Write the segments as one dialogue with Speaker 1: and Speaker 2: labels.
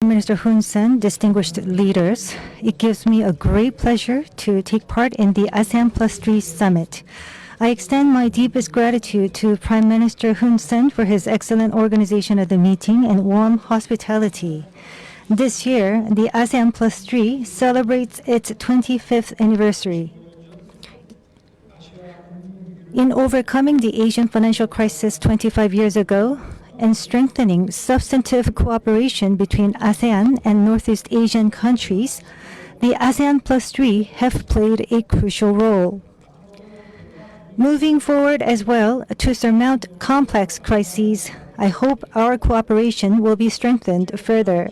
Speaker 1: Minister Hun Sen, distinguished leaders, it gives me a great pleasure to take part in the ASEAN Plus Three Summit. I extend my deepest gratitude to Prime Minister Hun Sen for his excellent organization of the meeting and warm hospitality. This year, the ASEAN Plus Three celebrates its 25th anniversary. In overcoming the Asian financial crisis 25 years ago, and strengthening substantive cooperation between ASEAN and Northeast Asian countries, the ASEAN Plus Three have played a crucial role. Moving forward as well to surmount complex crises, I hope our cooperation will be strengthened further.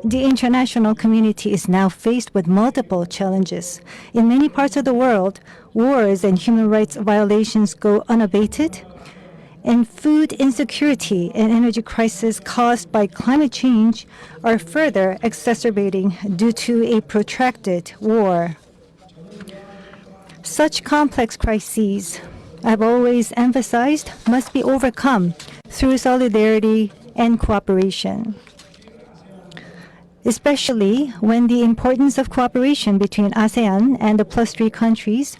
Speaker 1: The international community is now faced with multiple challenges. In many parts of the world, wars and human rights violations go unabated, and food insecurity and energy crisis caused by climate change are further exacerbating due to a protracted war. Such complex crises, I've always emphasized, must be overcome through solidarity and cooperation, especially when the importance of cooperation between ASEAN and the Plus Three countries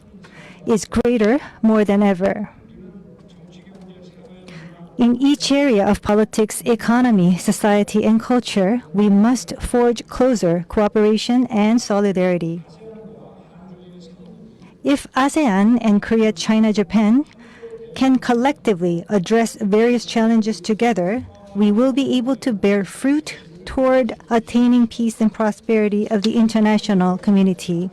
Speaker 1: is greater more than ever. In each area of politics, economy, society, and culture, we must forge closer cooperation and solidarity. If ASEAN and Korea, China, Japan can collectively address various challenges together, we will be able to bear fruit toward attaining peace and prosperity of the international community.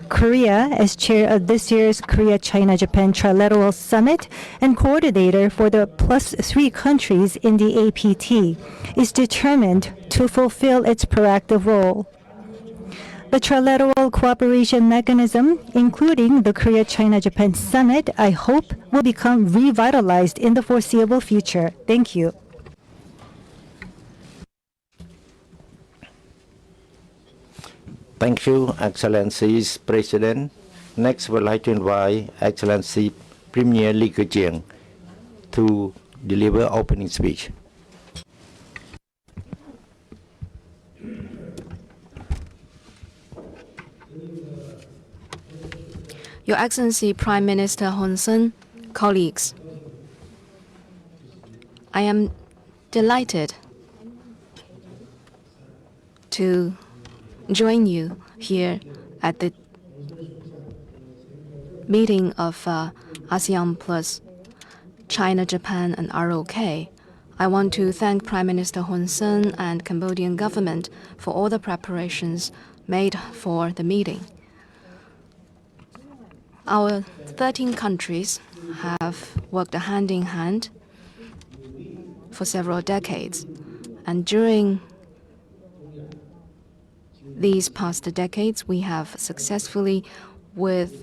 Speaker 1: Korea, as chair of this year's Korea-China-Japan Trilateral Summit and coordinator for the Plus Three countries in the APT, is determined to fulfill its proactive role. The Trilateral Cooperation Mechanism, including the Korea-China-Japan Summit, I hope will become revitalized in the foreseeable future. Thank you.
Speaker 2: Thank you, Excellency's President. Next, we'd like to invite Excellency Premier Lee Keqiang to deliver opening speech.
Speaker 3: Your Excellency Prime Minister Hun Sen, colleagues, I am delighted to join you here at the meeting of ASEAN Plus China, Japan, and ROK. I want to thank Prime Minister Hun Sen and Cambodian government for all the preparations made for the meeting. Our 13 countries have worked hand in hand for several decades, and during these past decades, we have successfully withstand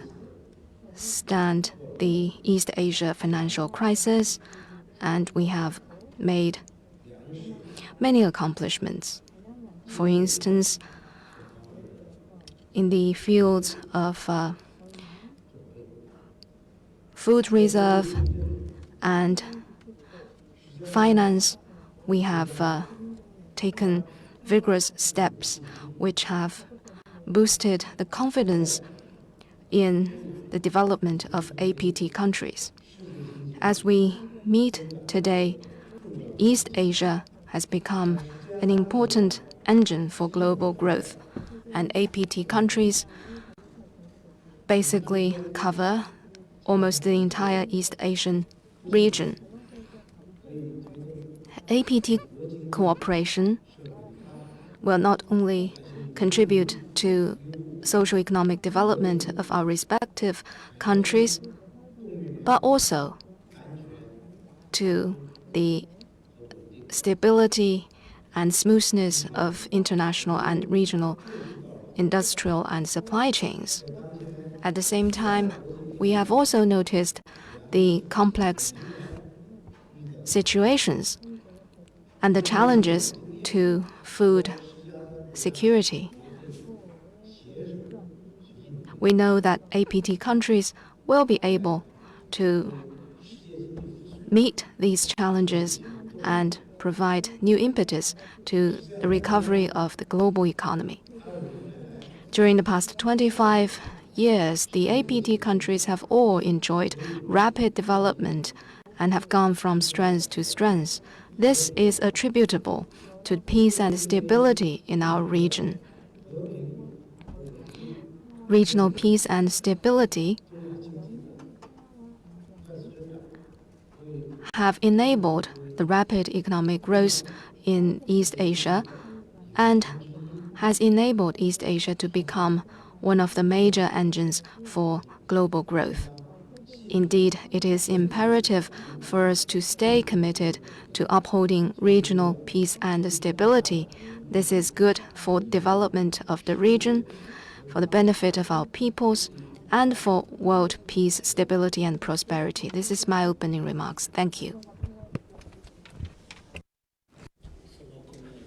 Speaker 3: the East Asia financial crisis, and we have made many accomplishments. For instance, in the fields of food reserve and finance, we have taken vigorous steps which have boosted the confidence in the development of APT countries. As we meet today, East Asia has become an important engine for global growth, and APT countries basically cover almost the entire East Asian region. APT cooperation will not only contribute to socio-economic development of our respective countries, but also to the stability and smoothness of international and regional industrial and supply chains. At the same time, we have also noticed the complex situations and the challenges to food security. We know that APT countries will be able to meet these challenges and provide new impetus to the recovery of the global economy. During the past 25 years, the APT countries have all enjoyed rapid development and have gone from strength to strength. This is attributable to peace and stability in our region. Regional peace and stability have enabled the rapid economic growth in East Asia and has enabled East Asia to become one of the major engines for global growth. Indeed, it is imperative for us to stay committed to upholding regional peace and stability. This is good for development of the region, for the benefit of our peoples, and for world peace, stability, and prosperity. This is my opening remarks. Thank you.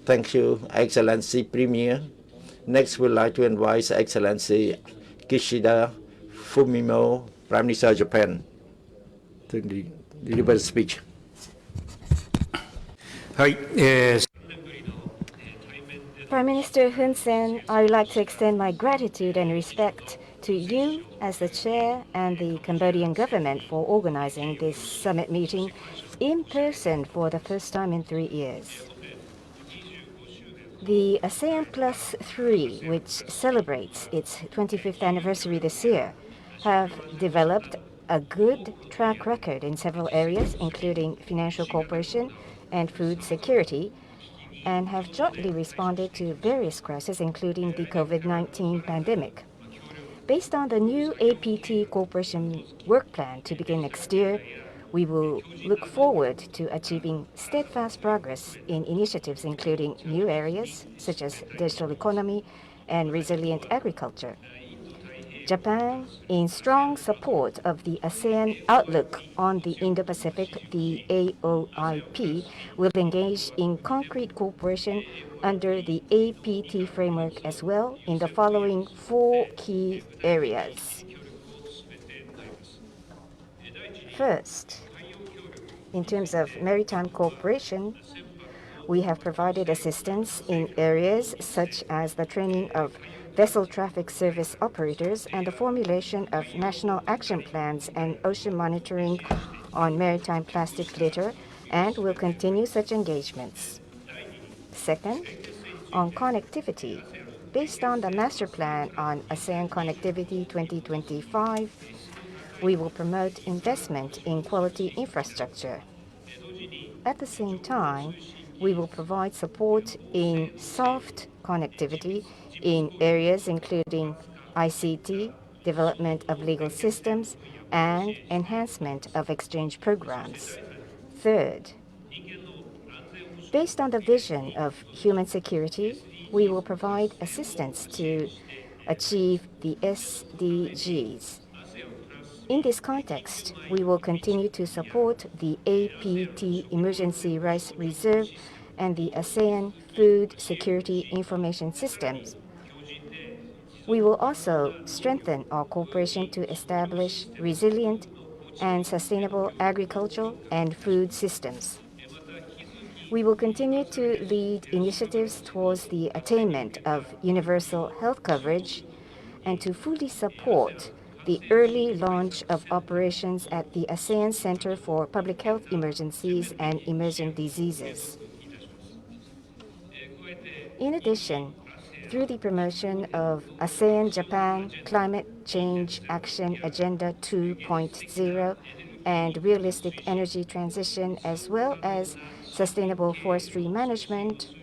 Speaker 2: Thank you, Excellency Premier. Next, we'd like to invite Excellency Kishida Fumio, Prime Minister of Japan, to deliver the speech.
Speaker 4: Prime Minister Hun Sen, I would like to extend my gratitude and respect to you as the chair and the Cambodian government for organizing this summit meeting in person for the first time in 3 years. The ASEAN Plus Three, which celebrates its 25th anniversary this year, have developed a good track record in several areas, including financial cooperation and food security, and have jointly responded to various crises, including the COVID-19 pandemic. Based on the new APT cooperation work plan to begin next year, we will look forward to achieving steadfast progress in initiatives including new areas such as digital economy and resilient agriculture. Japan, in strong support of the ASEAN Outlook on the Indo-Pacific, the AOIP, will engage in concrete cooperation under the APT framework as well in the following 4 key areas. First, in terms of maritime cooperation, we have provided assistance in areas such as the training of vessel traffic service operators and the formulation of national action plans and ocean monitoring on maritime plastic litter, and will continue such engagements. Second, on connectivity, based on the Master Plan on ASEAN Connectivity 2025, we will promote investment in quality infrastructure. At the same time, we will provide support in soft connectivity in areas including ICT, development of legal systems, and enhancement of exchange programs. Third, based on the vision of human security, we will provide assistance to achieve the SDGs. In this context, we will continue to support the APT Emergency Rice Reserve and the ASEAN Food Security Information Systems. We will also strengthen our cooperation to establish resilient and sustainable agricultural and food systems. We will continue to lead initiatives towards the attainment of universal health coverage and to fully support the early launch of operations at the ASEAN Center for Public Health Emergencies and Emergent Diseases. In addition, through the promotion of ASEAN-Japan Climate Change Action Agenda 2.0 and realistic energy transition, as well as sustainable forestry management,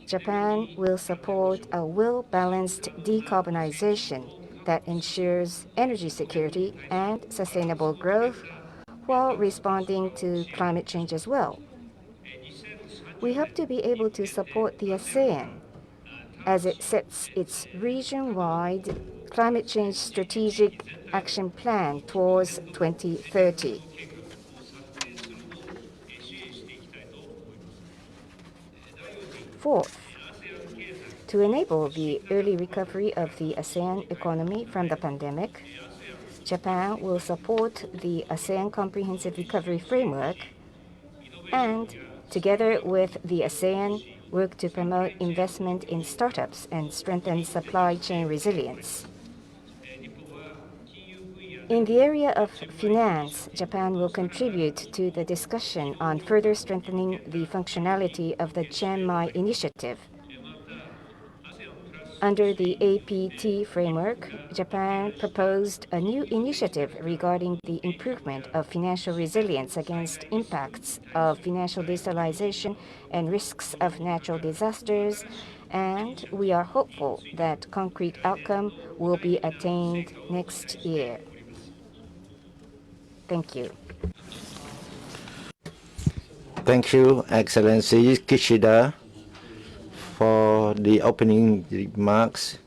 Speaker 4: Japan will support a well-balanced decarbonization that ensures energy security and sustainable growth while responding to climate change as well. We hope to be able to support the ASEAN as it sets its region-wide climate change strategic action plan towards 2030. Fourth, to enable the early recovery of the ASEAN economy from the pandemic, Japan will support the ASEAN Comprehensive Recovery Framework and together with the ASEAN, work to promote investment in startups and strengthen supply chain resilience. In the area of finance, Japan will contribute to the discussion on further strengthening the functionality of the Chiang Mai Initiative. Under the APT framework, Japan proposed a new initiative regarding the improvement of financial resilience against impacts of financial digitalization and risks of natural disasters, and we are hopeful that concrete outcome will be attained next year. Thank you.
Speaker 2: Thank you, Excellency Kishida, for the opening remarks.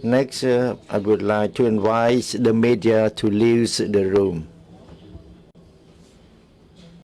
Speaker 2: Next, I would like to invite the media to leave the room.